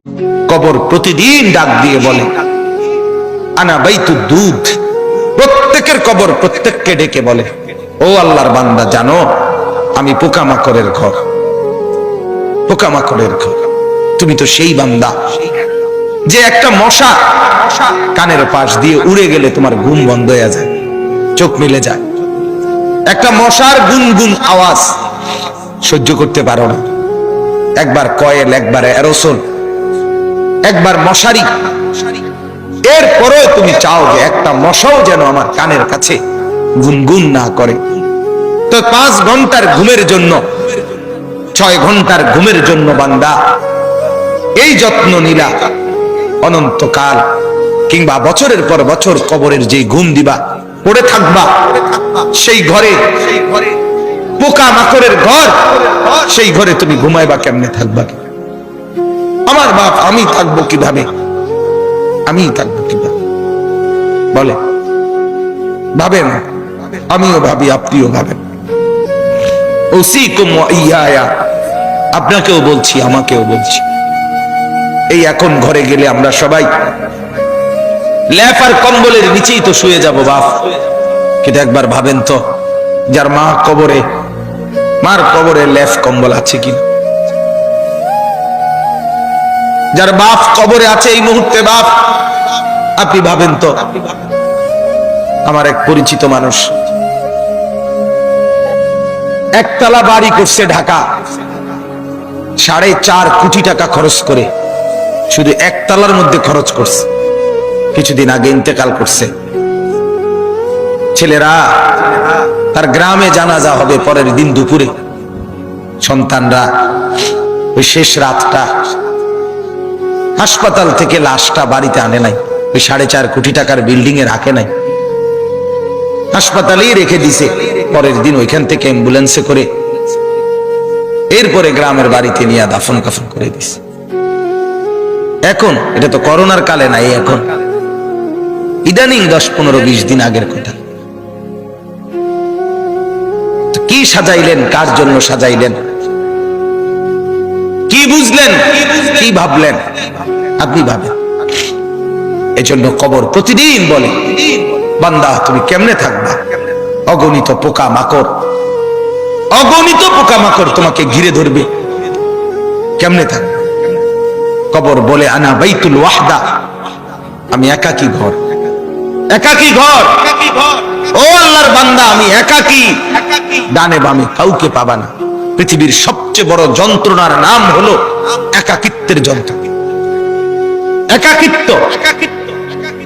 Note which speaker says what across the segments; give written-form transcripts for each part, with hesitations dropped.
Speaker 1: কবর প্রতিদিন ডাক দিয়ে বলে আনা বাইতুদ দুধ। প্রত্যেকের কবর প্রত্যেককে ডেকে বলে, ও আল্লাহর বান্দা, জানো আমি পোকামাকড়ের ঘর, পোকামাকড়ের ঘর। তুমি তো সেই বান্দা যে একটা মশা কানের পাশ দিয়ে উড়ে গেলে তোমার ঘুম বন্ধ হয়ে যায়, চোখ মিলে যায়। একটা মশার গুনগুন আওয়াজ সহ্য করতে পারো না। একবার কয়েল, একবার অ্যারোসোল, একবার মশারি, এরপরেও তুমি চাও যে একটা মশাও যেন আমার কানের কাছে গুনগুন না করে। তো 5 ঘন্টার ঘুমের জন্য, 6 ঘন্টার ঘুমের জন্য বান্দা এই যত্ন নিলা, অনন্তকাল কিংবা বছরের পর বছর কবরের যে ঘুম দিবা, পড়ে থাকবা সেই ঘরে, পোকা মাকড়ের ঘর, সেই ঘরে তুমি ঘুমাইবা কেমনে, থাকবা? আমার বাপ, আমি থাকবো কিভাবে? আমি থাকবো কিভাবে বলে? ভাবেন, আমিও ভাবি, আপনিও ভাবেন। ওসিকুম ওয়া ইয়া, আপনাকেও বলছি, আমাকেও বলছি। এই এখন ঘরে গেলে আমরা সবাই ল্যাপ আর কম্বলের নিচেই তো শুয়ে যাব বাপ। কিন্তু একবার ভাবেন তো, যার মা কবরে, মার কবরে ল্যাপ কম্বল আছে কিনা? যার বাপ কবরে আছে এই মুহূর্তে, বাপ আপনি ভাবেন তো। আমার এক পরিচিত মানুষ একতলা বাড়ি করছে ঢাকা, 4.5 কোটি টাকা খরচ করে, শুধু একতলার মধ্যে খরচ করছে। কিছুদিন আগে ইন্তেকাল করছে। ছেলেরা, তার গ্রামে জানাজা হবে পরের দিন দুপুরে। সন্তানরা ওই শেষ রাতটা হাসপাতাল থেকে লাশটা বাড়িতে আনে নাই, ওই 4.5 কোটি টাকার বিল্ডিং এ রাখে নাই, হাসপাতালেই রেখে দিছে। পরের দিন ওইখান থেকে অ্যাম্বুলেন্সে করে এরপরে গ্রামের বাড়িতে নিয়ে দাফন কাফন করে দিছে। এখন এটা তো করোনার কালে নাই, এখন ইদানিং 10, 15, 20 দিন আগের কথা। কি সাজাইলেন, কার জন্য সাজাইলেন, কি বুঝলেন, কি ভাবলেন? আপনি ভাবেন। এজন্য কবর প্রতিদিন বলে, বান্দা তুমি কেমনে থাকবা? অগণিত পোকা মাকড়, অগণিত পোকা মাকড় তোমাকে ঘিরে ধরবে, কেমনে থাকবে? কবর বলে আনা বাইতুল ওয়াহদা, আমি একাকী ঘর, একাকী ঘর। ও আল্লাহর বান্দা, আমি একাকী, ডানে বামে কাউকে পাবা না। পৃথিবীর সবচেয়ে বড় যন্ত্রণার নাম হলো একাকিত্বের যন্ত্রণা, একাকিত্ব।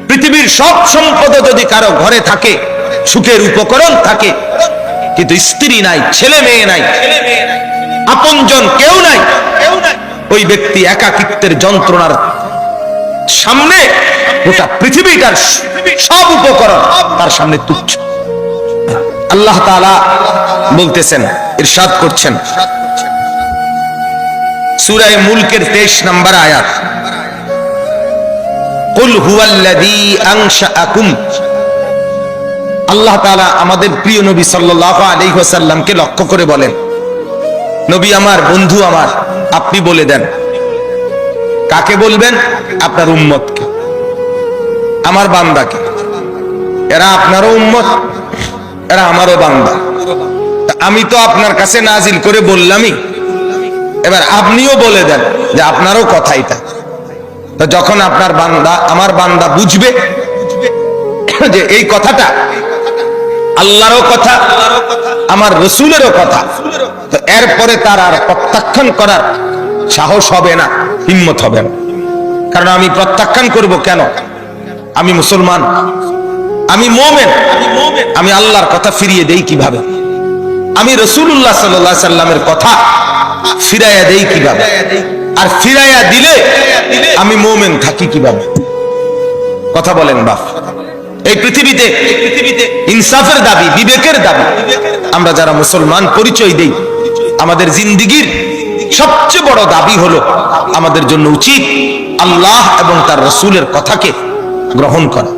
Speaker 1: পৃথিবীর সব সম্পদ যদি কারো ঘরে থাকে, সুখের উপকরণ থাকে, কিন্তু স্ত্রী নাই, ছেলে মেয়ে নাই, আপনজন কেউ নাই, ওই ব্যক্তি একাকিত্বের যন্ত্রণার সামনে গোটা পৃথিবীটার সব উপকরণ তার সামনে তুচ্ছ। আল্লাহ তাআলা বলতেছেন, ইরশাদ করছেন সূরা মুলকের 23 নম্বর আয়াত, কুল হুয়াল্লাযী আনশাআকুম। আল্লাহ তাআলা আমাদের প্রিয় নবী সাল্লাল্লাহু আলাইহি ওয়াসাল্লামকে লক্ষ্য করে বলেন, নবী আমার, বন্ধু আমার, আপনি বলে দেন। কাকে বলবেন? আপনার উম্মতকে, আমার বান্দাকে। এরা আপনারও উম্মত, এরা আমারও বান্দা। আমি তো আপনার কাছে নাজিল করে বললামই, এবার আপনিও বলে দেন যে আপনারও কথা এটা। তো যখন আপনার বান্দা, আমার বান্দা বুঝবে যে এই কথাটা আল্লাহরও কথা, আমার রাসূলেরও কথা, তো এরপরে তার আর প্রত্যাখ্যান করার সাহস হবে না, হিম্মত হবে না। কারণ আমি প্রত্যাখ্যান করব কেন? আমি মুসলমান, আমি মুমিন, আমি আল্লাহর কথা ফিরিয়ে দেই কিভাবে? আমি রাসূলুল্লাহ সাল্লাল্লাহু আলাইহি সাল্লামের কথা ফিরাইয়া দেই কিভাবে? আর ফিরাইয়া দিলে আমি মুমিন থাকি কিভাবে? কথা বলেন বাপ। এই পৃথিবীতে ইনসাফের দাবি, বিবেকের দাবি, আমরা যারা মুসলমান পরিচয় দেই, আমাদের জিন্দেগীর সবচেয়ে বড় দাবি হলো আমাদের জন্য উচিত আল্লাহ এবং তার রাসূলের কথাকে গ্রহণ করা।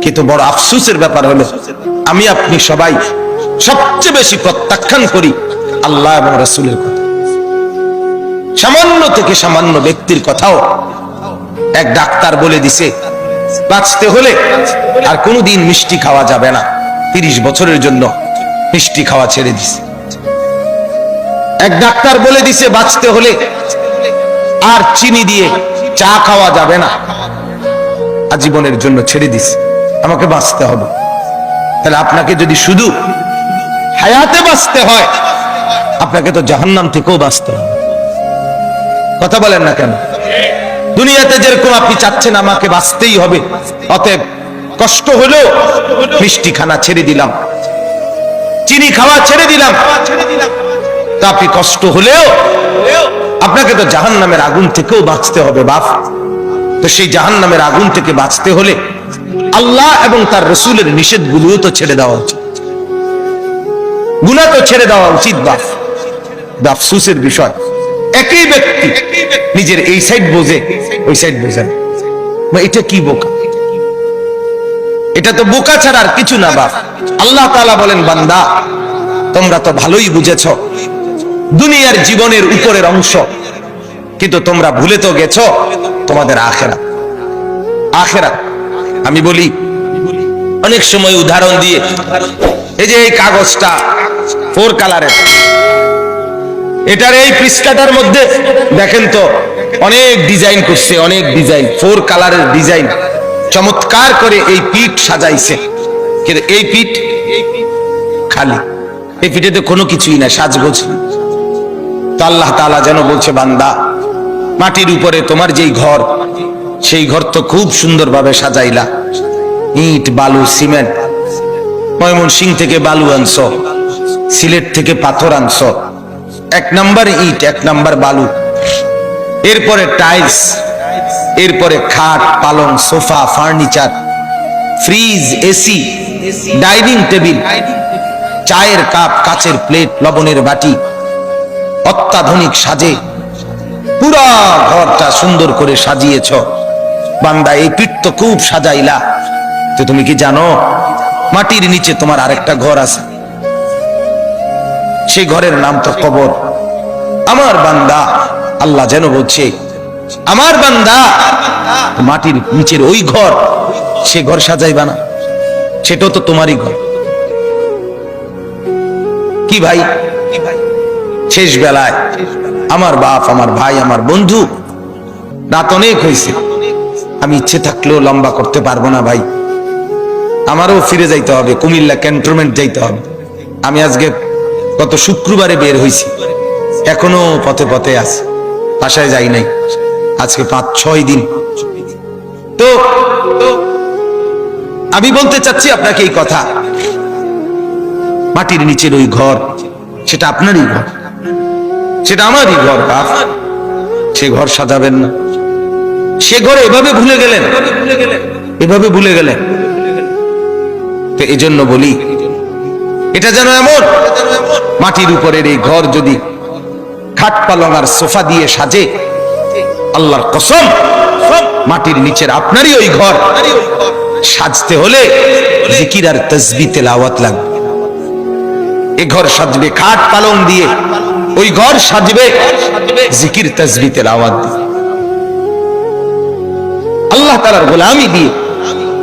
Speaker 1: কিন্তু বড় আফসোসের ব্যাপার হলো আমি আপনি সবাই সবচেয়ে বেশি প্রত্যাখ্যান করি আল্লাহ এবং রাসূলের কথা। সামান্য থেকে সামান্য ব্যক্তির কথাও এক ডাক্তার বলে দিছে বাঁচতে হলে আর কোনোদিন মিষ্টি খাওয়া যাবে না, 30 বছরের জন্য মিষ্টি খাওয়া ছেড়ে দিছে। এক ডাক্তার বলে দিছে বাঁচতে হলে আর চিনি দিয়ে চা খাওয়া যাবে না, আজীবনের জন্য ছেড়ে দিছে। আমাকে বাঁচতে হবে। তাহলে আপনাকে যদি শুধু হায়াতে বাঁচতে হয়, আপনাকে তো জাহান্নাম থেকেও বাঁচতে হবে। কথা বলেন না কেন? দুনিয়াতে যেরকম আপনি চাচ্ছেন আমাকে বাঁচতেই হবে, অতএব কষ্ট হলেও মিষ্টি খানা ছেড়ে দিলাম, চিনি খাওয়া ছেড়ে দিলাম, তা আপনি কষ্ট হলেও আপনাকে তো জাহান্নামের আগুন থেকেও বাঁচতে হবে বাপ। তো সেই জাহান্নামের আগুন থেকে বাঁচতে হলে আল্লাহ এবং তার রসুলের নিষেধগুলোও তো ছেড়ে দেওয়া উচিত, গুনাহ তো ছেড়ে দেওয়া উচিত বাপ। আফসোসের বিষয়, একই ব্যক্তি নিজের এই সাইড বোঝে ওই সাইড বোঝে না। এটা কি বোকা? এটা তো বোকা ছাড়া আর কিছু না বাপ। আল্লাহ তাআলা বলেন, বান্দা তোমরা তো ভালোই বুঝেছ দুনিয়ার জীবনের উপরের অংশ, কিন্তু তোমরা ভুলে তো গেছো তোমাদের আখিরাত। আখিরাত আমি বলি অনেক সময় উদাহরণ দিয়ে, এই যে এই কাগজটা 4 কালারের, এটার এই পৃষ্ঠাটার মধ্যে দেখেন তো অনেক ডিজাইন করছে, অনেক ডিজাইন, 4 কালারের ডিজাইন, চমৎকার করে এই পিঠ সাজাইছে। কিন্তু এই পিঠ খালি, এই পিঠেতে কোনো কিছুই না, সাজগোজ। তো আল্লাহ তাআলা যেন বলছে, বান্দা মাটির উপরে তোমার যেই ঘর, সেই ঘর তো খুব সুন্দরভাবে সাজাইলা, ইট বালু সিমেন্ট, ময়মনসিংহ থেকে বালু আনছো, সিলেট থেকে পাথর আনছো, 1 নাম্বার ইট 1 নাম্বার বালু, এরপরে টাইলস, এরপরে খাট পালং sofa furniture, fridge AC, dining table, চায়ের কাপ, কাচের প্লেট, লবণের বাটি, অত্যাধুনিক সাজে পুরা ঘরটা সুন্দর করে সাজিয়েছ। বান্দা এই পিঠ তো খুব সাজাইলা, তো তুমি কি জানো মাটির নিচে তোমার আরেকটা ঘর আছে, সেই ঘরের নাম তো কবর। আমার বান্দা, আল্লাহ যেন বলছে, আমার বান্দা মাটির নিচের ওই ঘর, সে ঘর সাজাইবা না, সেটাও তো তোমারই ঘর। কি ভাই, শেষ বেলায় আমার বাপ, আমার ভাই, আমার বন্ধু, রাত অনেক হয়েছে, আমি ইচ্ছে থাকলেও লম্বা করতে পারবো না ভাই, আমারও ফিরে যাইতে হবে, কুমিল্লা ক্যান্টনমেন্ট যাইতে হবে। আমি আজকে গত শুক্রবারে বের হয়েছি, এখনো পথে পথে আছি, বাসায় যাই নাই, আজকে 5-6 দিন। তো আমি বলতে চাচ্ছি আপনাকে এই কথা, মাটির নিচের ওই ঘর, সেটা আপনারই ঘর, সেটা আমারই ঘর বাপ। সে ঘর সাজাবেন না, সে ঘরে এভাবে ভুলে গেলেন, এভাবে ভুলে গেলেন। তো এই জন্য বলি, এটা যেন এমন মাটির উপরের এই ঘর যদি খাট পালং আর সোফা দিয়ে সাজে, আল্লাহর কসম মাটির নিচের আপনারই ওই ঘর সাজতে হলে জিকির আর তাসবিহ তেলাওয়াত লাগবে। এই ঘর সাজবে খাট পালং দিয়ে, ওই ঘর সাজবে জিকির তাসবিহ তেলাওয়াত দিয়ে, আল্লাহ তাআলার গোলামি দিয়ে।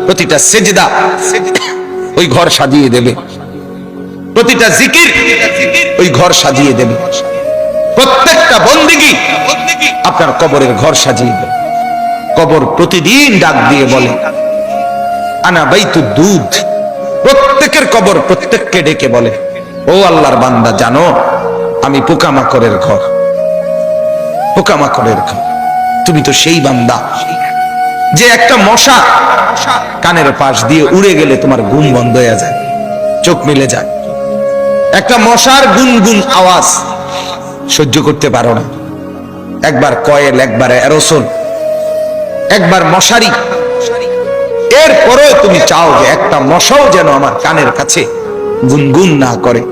Speaker 1: প্রতিটা সেজদা ওই ঘর সাজিয়ে দেবে, প্রতিটা জিকির ওই ঘর সাজিয়ে দেবে, প্রত্যেকটা বন্দেগী আপনার কবরের ঘর সাজিয়ে দেবে। কবর প্রতিদিন ডাক দিয়ে বলে, আনা বাইতুদ দুধ। প্রত্যেকের কবর প্রত্যেককে ডেকে বলে, ও আল্লাহর বান্দা জানো আমি পোকামাকড়ের ঘর, পোকামাকড়ের ঘর। তুমি তো সেই বান্দা যে একটা মশা কানের পাশ দিয়ে উড়ে গেলে তোমার ঘুম বন্ধ হয়ে যায়, চোখ মিলে যায়। একটা মশার গুনগুন আওয়াজ সহ্য করতে পারো না, একবার কয়েল, একবার অ্যারোসোল, একবার মশারি, এরপরেও তুমি চাও যে একটা মশাও যেন আমার কানের কাছে গুনগুন না করে।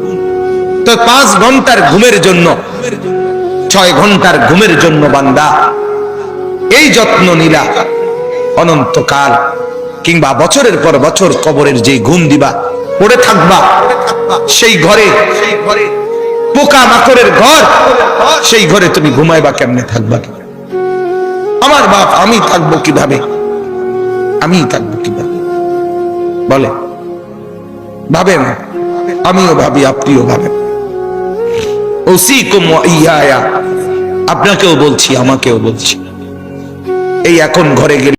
Speaker 1: তো 5 ঘন্টার ঘুমের জন্য, 6 ঘন্টার ঘুমের জন্য বান্দা এই যত্ন নিলা, অনন্তকাল কিংবা বছরের পর বছর কবরের যে ঘুম দিবা, পড়ে থাকবা সেই ঘরে পোকা মাকড়ের ঘর, সেই ঘরে তুমি ঘুমাইবা কেমনে, থাকবা কি? আমার বাপ, আমি থাকবো কিভাবে? আমি থাকবো কিভাবে বলে? ভাবেন, আমিও ভাবি, আপনিও ভাবেন। ওসিকুম ওয়া ইয়া, আপনাকেও বলছি, আমাকেও বলছি। এই এখন ঘরে গেলে